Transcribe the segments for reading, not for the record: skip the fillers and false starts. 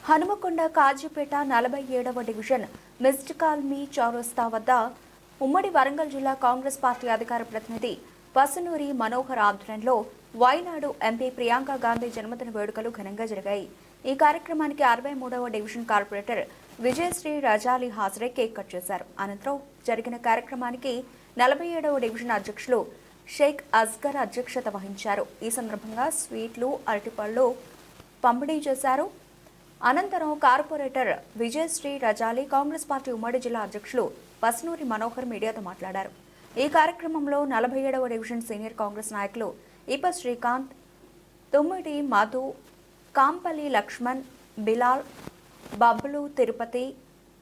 హనుమకొండ కాజీపేట 47వ డివిజన్ మిస్డ్ కాలనీ చౌరస్తా వద్ద ఉమ్మడి వరంగల్ జిల్లా కాంగ్రెస్ పార్టీ అధికార ప్రతినిధి పసునూరి మనోహర్ ఆధ్వర్యంలో వైనాడు ఎంపీ ప్రియాంక గాంధీ జన్మదిన వేడుకలు ఘనంగా జరిగాయి. ఈ కార్యక్రమానికి 63వ డివిజన్ కార్పొరేటర్ విజయశ్రీ రజాలి హాజరై కేక్ కట్ చేశారు. అనంతరం జరిగిన కార్యక్రమానికి 47వ డివిజన్ అధ్యక్షులు షేక్ అస్గర్ అధ్యక్షత వహించారు. ఈ సందర్భంగా స్వీట్లు, అరటిపళ్లు పంపిణీ చేశారు. అనంతరం కార్పొరేటర్ విజయశ్రీ రజాలి, కాంగ్రెస్ పార్టీ ఉమ్మడి జిల్లా అధ్యక్షులు పసునూరి మనోహర్ మీడియాతో మాట్లాడారు. ఈ కార్యక్రమంలో 47వ డివిజన్ సీనియర్ కాంగ్రెస్ నాయకులు ఇప శ్రీకాంత్, తుమ్మిడి మధు, కాంపల్లి లక్ష్మణ్, బిలాల్, బబ్బులు తిరుపతి,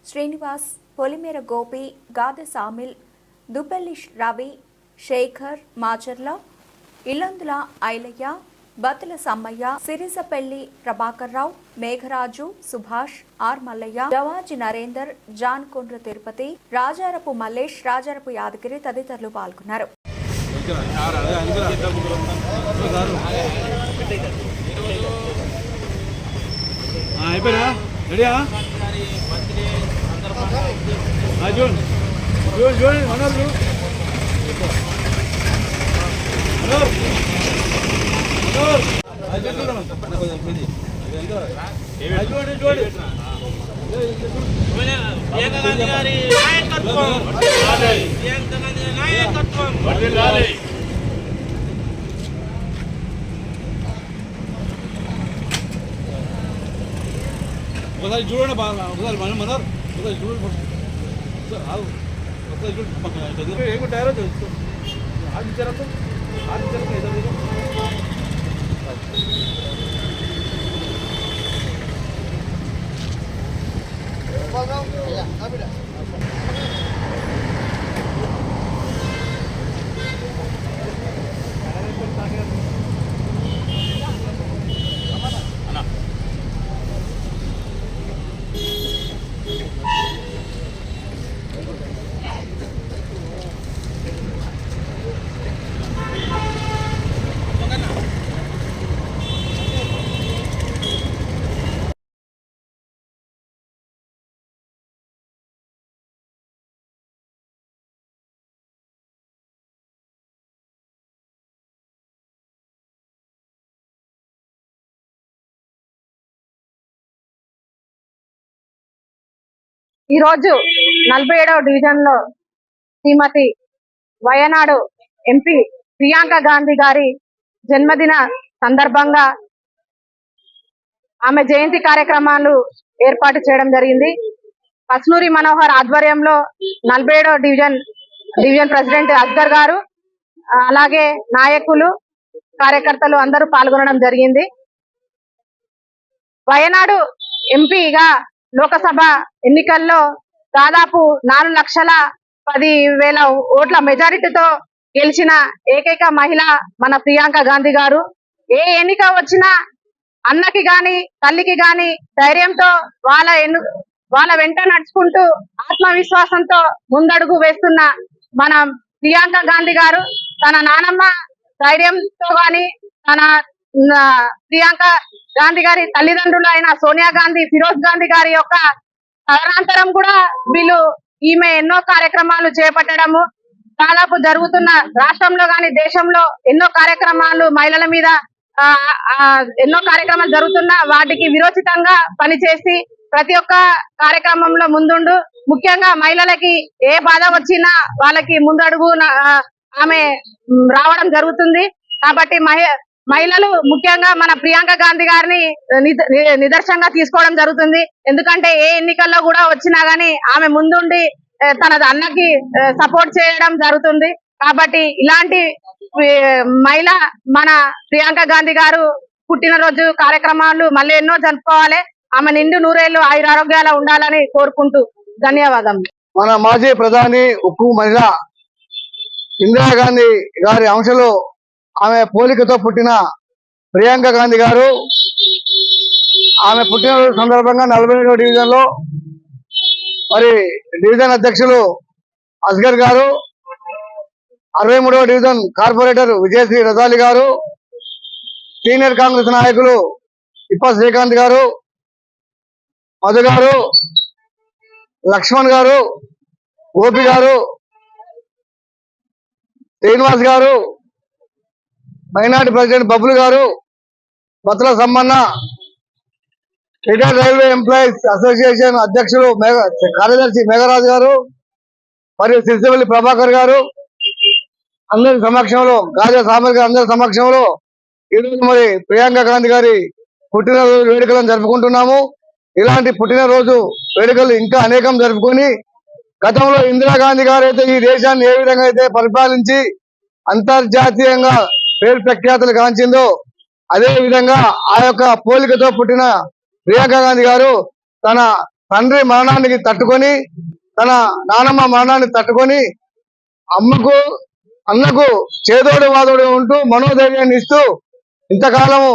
శ్రీనివాస్, పొలిమేర గోపి, గాదె సామిల్, దుపెల్లి రవి, శేఖర్, మాచర్ల, ఇల్లందుల ఐలయ్య, బతుల సమ్మయ్య, సిరిసపెల్లి ప్రభాకర్ రావు, మేఘరాజు, సుభాష్, ఆర్ మల్లయ్య, జవాజి నరేందర్, జాన్ కొండ్ర తిరుపతి, రాజారపు మల్లేష్, రాజారపు యాదగిరి తదితరులు పాల్గొన్నారు. ఒకసారి చూడండి బాగా, ఒకసారి మనం మనర్ ఒకసారి చూడండి, ఒకసారి చూడండి ఏమో టైర్ ఆదిత్యరతో ఈ రోజు 47వ డివిజన్ లో శ్రీమతి వయనాడు ఎంపీ ప్రియాంక గాంధీ గారి జన్మదిన సందర్భంగా ఆమె జయంతి కార్యక్రమాలు ఏర్పాటు చేయడం జరిగింది. పసునూరి మనోహర్ ఆధ్వర్యంలో 47వ డివిజన్ ప్రెసిడెంట్ అస్గర్ గారు, అలాగే నాయకులు, కార్యకర్తలు అందరూ పాల్గొనడం జరిగింది. వయనాడు ఎంపీగా లోకసభ ఎన్నికల్లో దాదాపు 4,10,000 ఓట్ల మెజారిటీతో గెలిచిన ఏకైక మహిళ మన ప్రియాంక గాంధీ గారు. ఏ ఎన్నిక వచ్చినా అన్నకి గాని తల్లికి గాని ధైర్యంతో వాళ్ళ వెంట నడుచుకుంటూ ఆత్మవిశ్వాసంతో ముందడుగు వేస్తున్న మన ప్రియాంక గాంధీ గారు తన నానమ్మ ధైర్యంతో గాని, తన ప్రియాంక గాంధీ గారి తల్లిదండ్రులు అయిన సోనియా గాంధీ, ఫిరోజ్ గాంధీ గారి యొక్క తదనంతరం కూడా ఈమె ఎన్నో కార్యక్రమాలు చేపట్టడము, దాదాపు జరుగుతున్న రాష్ట్రంలో గాని దేశంలో ఎన్నో కార్యక్రమాలు మహిళల మీద ఎన్నో కార్యక్రమాలు జరుగుతున్నా వాటికి విరోచితంగా పనిచేసి ప్రతి ఒక్క కార్యక్రమంలో ముందుండు, ముఖ్యంగా మహిళలకి ఏ బాధ వచ్చినా వాళ్ళకి ముందడుగు ఆమె రావడం జరుగుతుంది. కాబట్టి మహిళలు ముఖ్యంగా మన ప్రియాంక గాంధీ గారిని నిదర్శనంగా తీసుకోవడం జరుగుతుంది. ఎందుకంటే ఏ ఎన్నికల్లో కూడా వచ్చినా గానీ ఆమె ముందుండి తన అన్నకి సపోర్ట్ చేయడం జరుగుతుంది. కాబట్టి ఇలాంటి మహిళ మన ప్రియాంక గాంధీ గారు పుట్టినరోజు కార్యక్రమాలు మళ్ళీ ఎన్నో జరుపుకోవాలి. ఆమె నిండు నూరేళ్లు ఆయురారోగ్యాలు ఉండాలని కోరుకుంటూ ధన్యవాదాలు. మన మాజీ ప్రధాని ఉక్కు మహిళ ఇందిరాగాంధీ గారి అంశలో ఆమె పోలికతో పుట్టిన ప్రియాంక గాంధీ గారు ఆమె పుట్టినరోజు సందర్భంగా 47వ డివిజన్ లో మరి డివిజన్ అధ్యక్షులు అస్గర్ గారు, 63వ డివిజన్ కార్పొరేటర్ విజయశ్రీ రజాలి గారు, సీనియర్ కాంగ్రెస్ నాయకులు ఇప్ప శ్రీకాంత్ గారు, మధు గారు, లక్ష్మణ్ గారు, గోపి గారు, శ్రీనివాస్ గారు, మైనార్టీ ప్రెసిడెంట్ బబ్బులు గారు, Battula Sammanna, retired railway employees association అధ్యక్షులు కార్యదర్శి మేఘరాజు గారు మరియు సిరిసివల్లి ప్రభాకర్ గారు అందరి సమక్షంలో, గాజా సామర్ గారు అందరి సమక్షంలో ఈరోజు మరి ప్రియాంక గాంధీ గారి పుట్టినరోజు వేడుకలను జరుపుకుంటున్నాము. ఇలాంటి పుట్టినరోజు వేడుకలు ఇంకా అనేకం జరుపుకొని గతంలో ఇందిరాగాంధీ గారు అయితే ఈ దేశాన్ని ఏ విధంగా అయితే పరిపాలించి అంతర్జాతీయంగా పేరు ప్రఖ్యాతులు గాంచిందో అదే విధంగా ఆ యొక్క పోలికతో పుట్టిన ప్రియాంక గాంధీ గారు తన తండ్రి మరణానికి తట్టుకొని, తన నానమ్మ మరణాన్ని తట్టుకొని అన్నకు చేదోడు వాదోడు ఉంటూ మనోధైర్యాన్ని ఇస్తూ ఇంతకాలము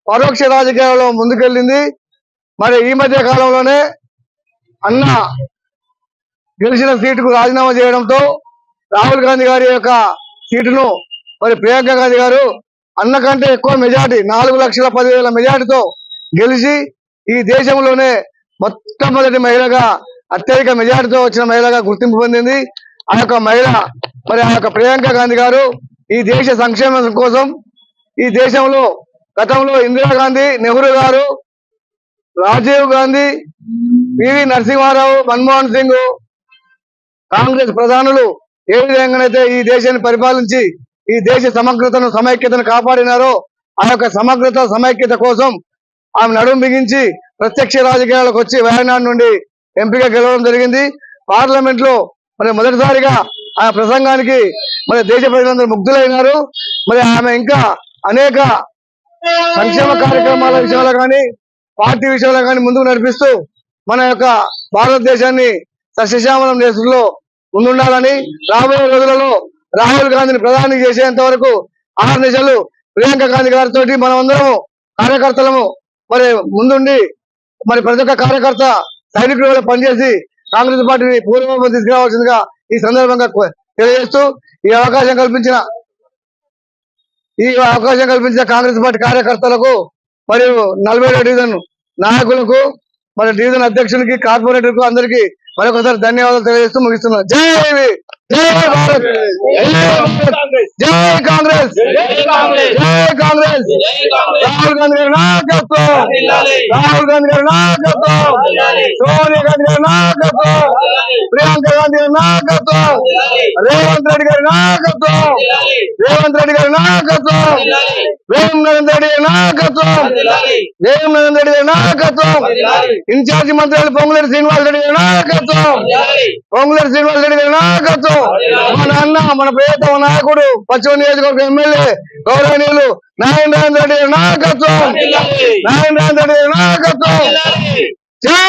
పరోక్ష రాజకీయాల్లో ముందుకెళ్ళింది. మరి ఈ మధ్య కాలంలోనే అన్న గెలిచిన సీటుకు రాజీనామా చేయడంతో రాహుల్ గాంధీ గారి యొక్క సీటును మరి ప్రియాంక గాంధీ గారు అన్న కంటే ఎక్కువ మెజార్టీ 4,10,000 మెజార్టీతో గెలిచి ఈ దేశంలోనే మొట్టమొదటి మహిళగా అత్యధిక మెజార్టీతో వచ్చిన మహిళగా గుర్తింపు పొందింది. ఆ యొక్క మహిళ మరి ఆ యొక్క ప్రియాంక గాంధీ గారు ఈ దేశ సంక్షేమం కోసం ఈ దేశంలో గతంలో ఇందిరాగాంధీ, నెహ్రూ గారు, రాజీవ్ గాంధీ, పివి నరసింహారావు, మన్మోహన్ సింగ్ కాంగ్రెస్ ప్రధానులు ఏ విధంగానైతే ఈ దేశాన్ని పరిపాలించి ఈ దేశ సమగ్రతను సమైక్యతను కాపాడినారో ఆ యొక్క సమగ్రత సమైక్యత కోసం ఆమె నడుము బిగించి ప్రత్యక్ష రాజకీయాలకు వచ్చి వయనాడు నుండి ఎంపీగా గెలవడం జరిగింది. పార్లమెంట్ లో మరి మొదటిసారిగా ఆ ప్రసంగానికి మరి దేశ ప్రజలందరూ ముగ్ధులైనారు. మరి ఆమె ఇంకా అనేక సంక్షేమ కార్యక్రమాల విషయంలో కానీ పార్టీ విషయంలో కానీ ముందుకు నడిపిస్తూ మన యొక్క భారతదేశాన్ని సస్యశ్యామలం దేశంలో ముందుండాలని, రాబోయే రోజులలో రాహుల్ గాంధీని ప్రధాని చేసేంత వరకు 6 నెలలు ప్రియాంక గాంధీ గారితో మనం అందరము కార్యకర్తలము మరి ముందుండి మరి ప్రతి ఒక్క కార్యకర్త సైనికులు పనిచేసి కాంగ్రెస్ పార్టీని పూర్వభావం తీసుకురావాల్సిందిగా ఈ సందర్భంగా తెలియజేస్తూ ఈ అవకాశం కల్పించిన కాంగ్రెస్ పార్టీ కార్యకర్తలకు మరియు 47 డివిజన్ నాయకులకు మరి డివిజన్ అధ్యక్షులకి, కార్పొరేటర్ కు అందరికీ మరొకసారి ధన్యవాదాలు తెలియజేస్తూ ముగిస్తున్నాను. జై భారత్, జై కాంగ్రెస్, జై కాంగ్రెస్. రాహుల్ గాంధీ గారి నాయకత్వం, రాహుల్ గాంధీ గారి నాయకత్వం, సోనియా గాంధీ గారి నాయకత్వం, ప్రియాంక గాంధీ గారి నాయకత్వం, రేవంత్ రెడ్డి గారి నాయకత్వం, రేవంత్ రెడ్డి గారి నాయకత్వం, వేం నరేంద్ర రెడ్డి గారి నాయకత్వం, వేం నరేంద్ర రెడ్డి గారి నాయకత్వం, ఇన్ఛార్జి మంత్రులు పొంగులేటి శ్రీనివాస్ రెడ్డి గారి నాయకత్వం, పొంగులేటి శ్రీనివాస్ రెడ్డి గారి నాయకత్వం, మన అన్న మన ప్రియతమ నాయకుడు పశ్చిమ నియోజకవర్గ ఎమ్మెల్యే గౌరవనీయులు నారాయణ రెడ్డి నాయకత్వం, నారాయణ రెడ్డి నాయకత్వం.